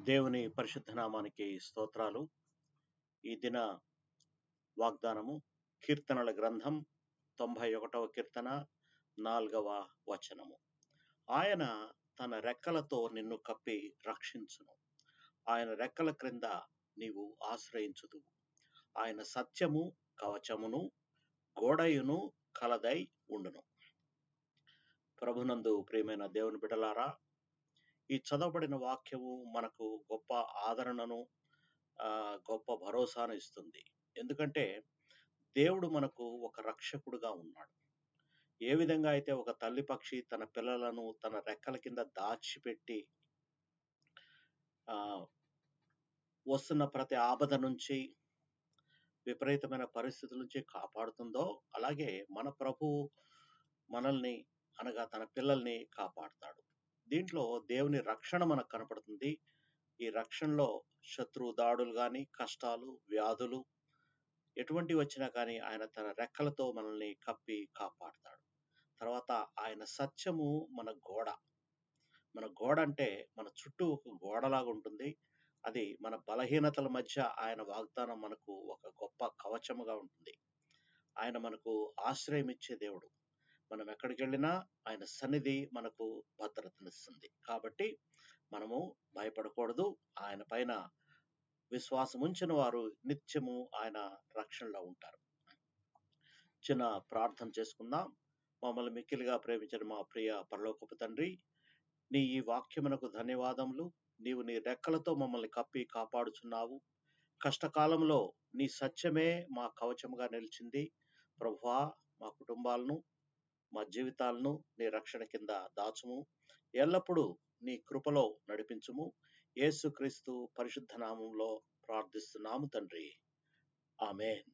దేవుని పరిశుద్ధ నామానికి స్తోత్రాలు. ఈ దిన వాగ్దానము కీర్తనల గ్రంథం 91వ కీర్తన 4వ వచనము. ఆయన తన రెక్కలతో నిన్ను కప్పి రక్షించును. ఆయన రెక్కల క్రింద నీవు ఆశ్రయించుదువు. ఆయన సత్యము కవచమును గోడయును కలదై ఉండును. ప్రభునందు ప్రియమైన దేవుని బిడ్డలారా, ఈ చదవబడిన వాక్యము మనకు గొప్ప ఆదరణను గొప్ప భరోసాను ఇస్తుంది. ఎందుకంటే దేవుడు మనకు ఒక రక్షకుడుగా ఉన్నాడు. ఏ విధంగా అయితే ఒక తల్లి పక్షి తన పిల్లలను తన రెక్కల కింద దాచిపెట్టి వస్తున్న ప్రతి ఆపద నుంచి, విపరీతమైన పరిస్థితుల నుంచి కాపాడుతుందో, అలాగే మన ప్రభువు మనల్ని అనగా తన పిల్లల్ని కాపాడుతాడు. దీంట్లో దేవుని రక్షణ మనకు కనపడుతుంది. ఈ రక్షణలో శత్రు దాడులు కానీ, కష్టాలు, వ్యాధులు ఎటువంటివి వచ్చినా కానీ ఆయన తన రెక్కలతో మనల్ని కప్పి కాపాడుతాడు. తర్వాత ఆయన సత్యము మన గోడ. మన గోడ అంటే మన చుట్టూ ఒక గోడలాగా ఉంటుంది. అది మన బలహీనతల మధ్య ఆయన వాగ్దానం మనకు ఒక గొప్ప కవచముగా ఉంటుంది. ఆయన మనకు ఆశ్రయం ఇచ్చే దేవుడు. మనం ఎక్కడికి వెళ్ళినా ఆయన సన్నిధి మనకు భద్రతనిస్తుంది. కాబట్టి మనము భయపడకూడదు. ఆయన పైన విశ్వాసం ఉంచిన వారు నిత్యము ఆయన రక్షణలో ఉంటారు. చిన్న ప్రార్థన చేసుకుందాం. మమ్మల్ని మిక్కిలిగా ప్రేమించిన మా ప్రియ పరలోకపు తండ్రి, నీ ఈ వాక్యమునకు ధన్యవాదములు. నీవు నీ రెక్కలతో మమ్మల్ని కప్పి కాపాడుచున్నావు. కష్టకాలంలో నీ సత్యమే మా కవచముగా నిలిచింది. ప్రభువా, మా కుటుంబాలను, మా జీవితాలను నీ రక్షణ కింద దాచుము. ఎల్లప్పుడూ నీ కృపలో నడిపించుము. యేసుక్రీస్తు పరిశుద్ధ నామంలో ప్రార్థిస్తున్నాము తండ్రి. ఆమేన్.